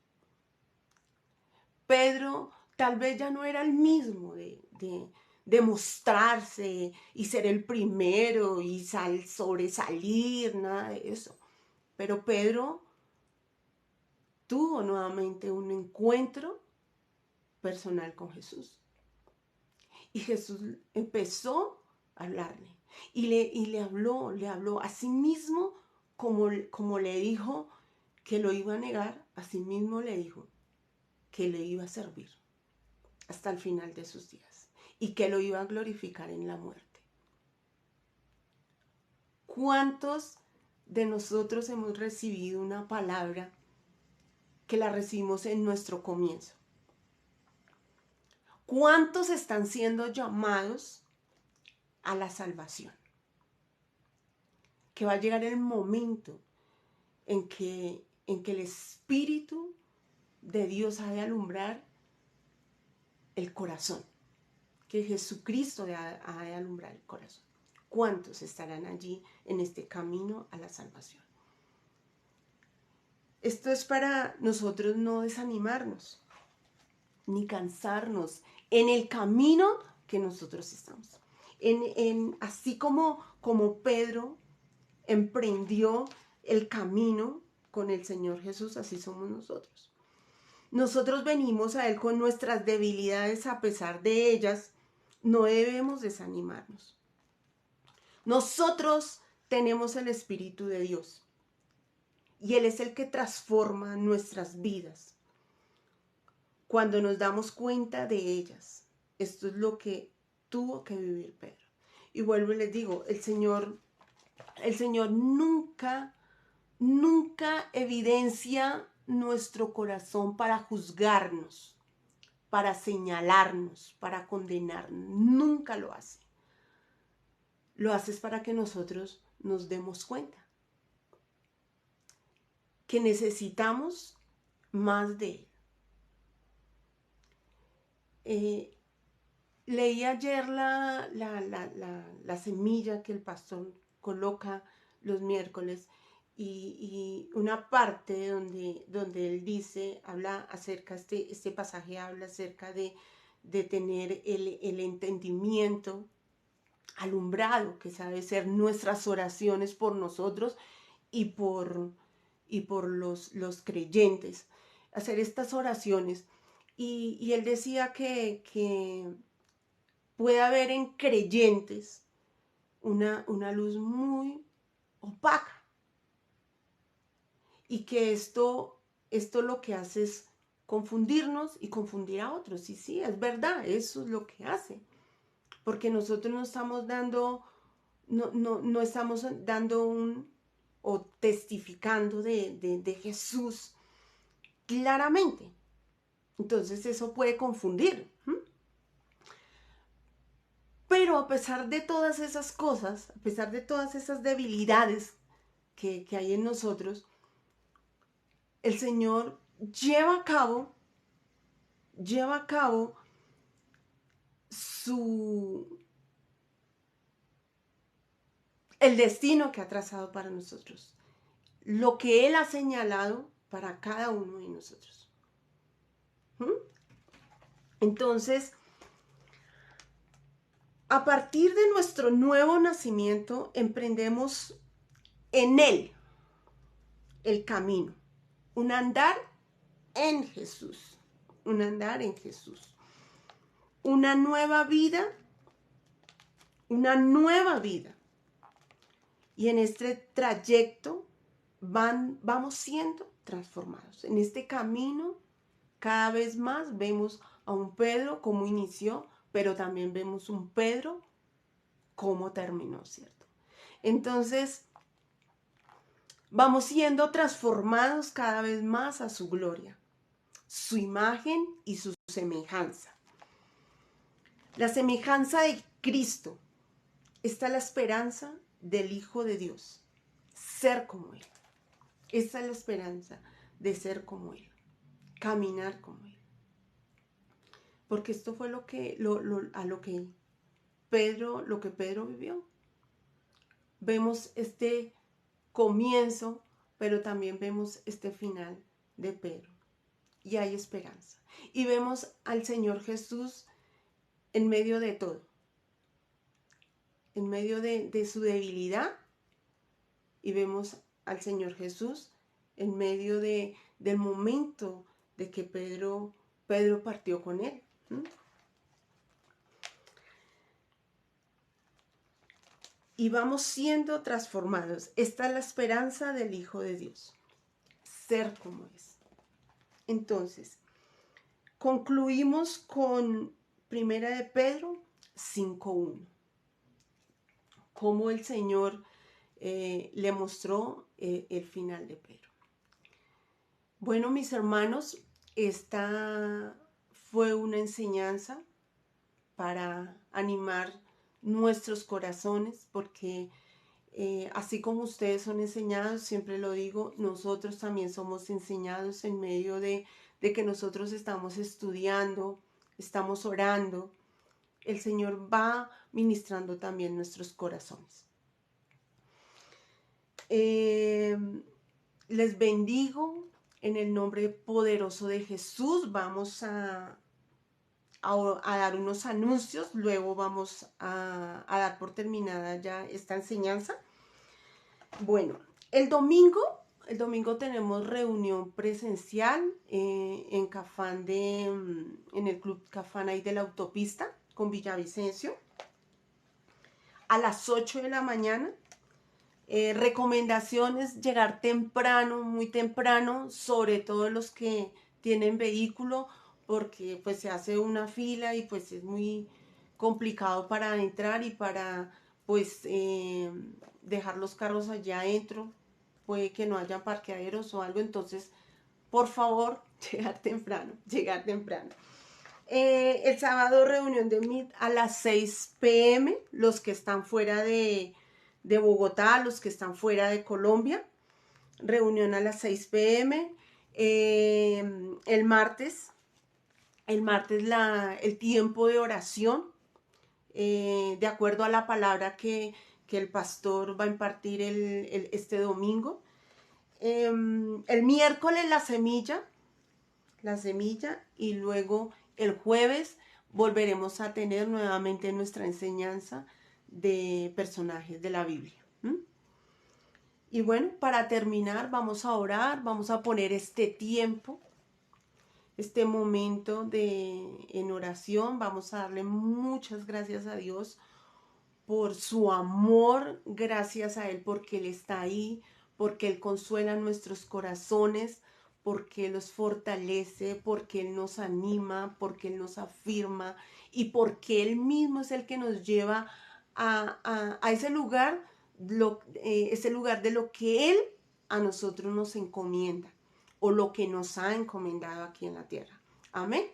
Pedro tal vez ya no era el mismo de mostrarse y ser el primero y sobresalir, nada de eso. Pero Pedro tuvo nuevamente un encuentro personal con Jesús. Y Jesús empezó a hablarle. Y le habló a sí mismo, como le dijo que lo iba a negar, a sí mismo le dijo que le iba a servir hasta el final de sus días y que lo iba a glorificar en la muerte. ¿Cuántos de nosotros hemos recibido una palabra que la recibimos en nuestro comienzo? ¿Cuántos están siendo llamados a la salvación? Que va a llegar el momento en que el Espíritu de Dios ha de alumbrar el corazón, que Jesucristo ha de alumbrar el corazón. ¿Cuántos estarán allí en este camino a la salvación? Esto es para nosotros no desanimarnos, ni cansarnos en el camino que nosotros estamos. Así como Pedro emprendió el camino con el Señor Jesús, así somos nosotros. Nosotros venimos a Él con nuestras debilidades, a pesar de ellas, no debemos desanimarnos. Nosotros tenemos el Espíritu de Dios y Él es el que transforma nuestras vidas cuando nos damos cuenta de ellas. Esto es lo que tuvo que vivir Pedro. Y vuelvo y les digo, el Señor nunca evidencia nuestro corazón para juzgarnos, para señalarnos, para condenarnos. Nunca lo hace. Lo hace para que nosotros nos demos cuenta que necesitamos más de Él. Leí ayer la semilla que el pastor coloca los miércoles y una parte donde él dice, habla acerca, este pasaje habla acerca de tener el entendimiento alumbrado, que sabe ser nuestras oraciones por nosotros y por los creyentes, hacer estas oraciones. Y él decía que puede haber en creyentes una luz muy opaca y que esto lo que hace es confundirnos y confundir a otros. Y sí, es verdad, eso es lo que hace. Porque nosotros no estamos dando, no estamos dando o testificando de Jesús claramente. Entonces eso puede confundir. Pero a pesar de todas esas cosas, a pesar de todas esas debilidades que hay en nosotros, el Señor lleva a cabo el destino que ha trazado para nosotros, lo que Él ha señalado para cada uno de nosotros. Entonces, a partir de nuestro nuevo nacimiento, emprendemos en Él el camino, un andar en Jesús, un andar en Jesús, una nueva vida, y en este trayecto vamos siendo transformados. En este camino, cada vez más vemos a un Pedro como inició, pero también vemos un Pedro cómo terminó, ¿cierto? Entonces, vamos siendo transformados cada vez más a su gloria, su imagen y su semejanza. La semejanza de Cristo. Esta es la esperanza del Hijo de Dios, ser como Él. Esta es la esperanza de ser como Él, caminar como Él. Porque esto fue lo que Pedro vivió. Vemos este comienzo, pero también vemos este final de Pedro. Y hay esperanza. Y vemos al Señor Jesús en medio de todo. En medio de su debilidad. Y vemos al Señor Jesús en medio del momento de que Pedro partió con Él. Y vamos siendo transformados. Esta es la esperanza del Hijo de Dios. Ser como es. Entonces, concluimos con Primera de Pedro 5:1. Cómo el Señor le mostró el final de Pedro. Bueno, mis hermanos, esta fue una enseñanza para animar nuestros corazones, porque así como ustedes son enseñados, siempre lo digo, nosotros también somos enseñados en medio de que nosotros estamos estudiando, estamos orando. El Señor va ministrando también nuestros corazones. Les bendigo en el nombre poderoso de Jesús. Vamos a dar unos anuncios, luego vamos a dar por terminada ya esta enseñanza. Bueno, el domingo tenemos reunión presencial en Cafán en el Club Cafán ahí de la autopista con Villavicencio a las 8 de la mañana. Recomendaciones, llegar temprano, muy temprano, sobre todo los que tienen vehículo, porque pues se hace una fila y pues es muy complicado para entrar y para pues dejar los carros allá adentro. Puede que no haya parqueaderos o algo, entonces por favor, llegar temprano, llegar temprano. El sábado reunión de Meet a las 6 p.m. Los que están fuera de Bogotá, los que están fuera de Colombia. Reunión a las 6 p.m. El martes el tiempo de oración, de acuerdo a la palabra que el pastor va a impartir este domingo. El miércoles la semilla y luego el jueves volveremos a tener nuevamente nuestra enseñanza de personajes de la Biblia. Y bueno, para terminar vamos a orar, vamos a poner este tiempo, este momento en oración, vamos a darle muchas gracias a Dios por su amor, gracias a Él porque Él está ahí, porque Él consuela nuestros corazones, porque Él los fortalece, porque Él nos anima, porque Él nos afirma y porque Él mismo es el que nos lleva a ese lugar, ese lugar de lo que Él a nosotros nos encomienda o lo que nos ha encomendado aquí en la tierra. Amén.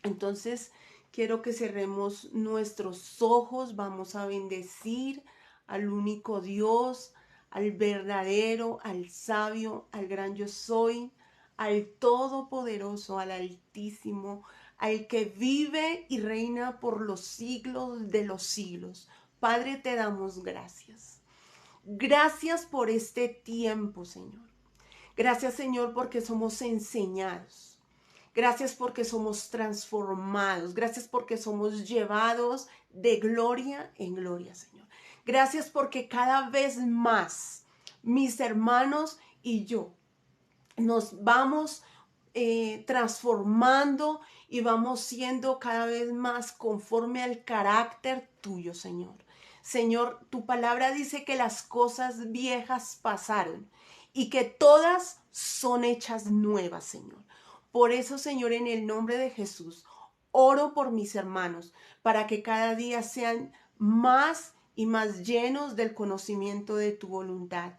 Entonces, quiero que cerremos nuestros ojos, vamos a bendecir al único Dios, al verdadero, al sabio, al gran yo soy, al todopoderoso, al altísimo, al que vive y reina por los siglos de los siglos. Padre, te damos gracias. Gracias por este tiempo, Señor. Gracias, Señor, porque somos enseñados. Gracias porque somos transformados. Gracias porque somos llevados de gloria en gloria, Señor. Gracias porque cada vez más mis hermanos y yo nos vamos transformando y vamos siendo cada vez más conforme al carácter tuyo, Señor. Señor, tu palabra dice que las cosas viejas pasaron y que todas son hechas nuevas, Señor. Por eso, Señor, en el nombre de Jesús, oro por mis hermanos para que cada día sean más y más llenos del conocimiento de tu voluntad,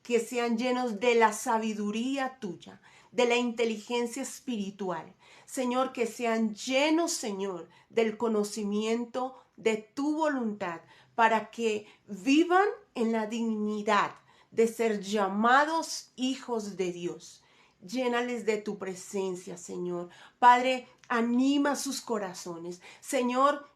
que sean llenos de la sabiduría tuya, de la inteligencia espiritual. Señor, que sean llenos, Señor, del conocimiento de tu voluntad, para que vivan en la dignidad de ser llamados hijos de Dios. Llénales de tu presencia, Señor. Padre, anima sus corazones. Señor,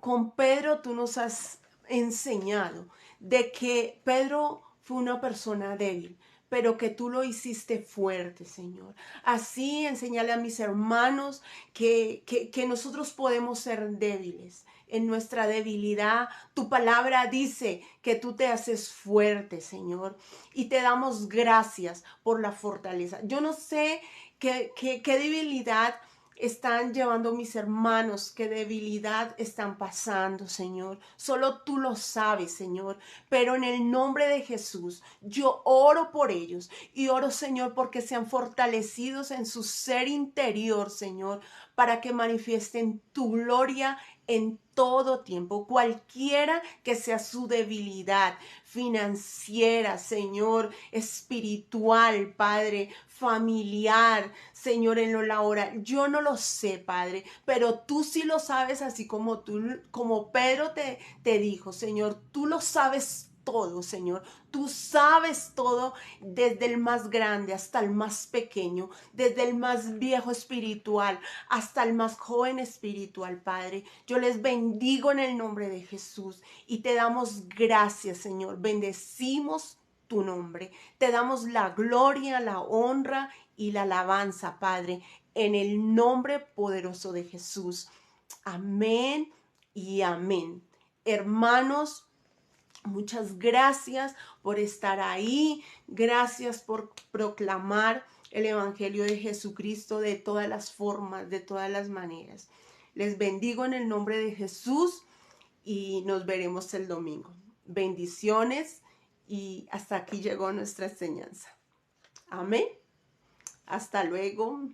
con Pedro tú nos has enseñado de que Pedro fue una persona débil, pero que tú lo hiciste fuerte, Señor. Así enseñale a mis hermanos que nosotros podemos ser débiles. En nuestra debilidad, tu palabra dice que tú te haces fuerte, Señor. Y te damos gracias por la fortaleza. Yo no sé qué debilidad están llevando mis hermanos, qué debilidad están pasando, Señor. Solo tú lo sabes, Señor. Pero en el nombre de Jesús, yo oro por ellos y oro, Señor, porque sean fortalecidos en su ser interior, Señor, para que manifiesten tu gloria en todo tiempo, cualquiera que sea su debilidad financiera, Señor, espiritual, Padre, familiar, Señor, en lo laboral. Yo no lo sé, Padre, pero tú sí lo sabes, así como como Pedro te dijo, Señor, tú lo sabes todo, Señor. Tú sabes todo, desde el más grande hasta el más pequeño, desde el más viejo espiritual hasta el más joven espiritual, Padre. Yo les bendigo en el nombre de Jesús y te damos gracias, Señor. Bendecimos tu nombre. Te damos la gloria, la honra y la alabanza, Padre, en el nombre poderoso de Jesús. Amén y amén. Hermanos, muchas gracias por estar ahí. Gracias por proclamar el Evangelio de Jesucristo de todas las formas, de todas las maneras. Les bendigo en el nombre de Jesús y nos veremos el domingo. Bendiciones y hasta aquí llegó nuestra enseñanza. Amén. Hasta luego.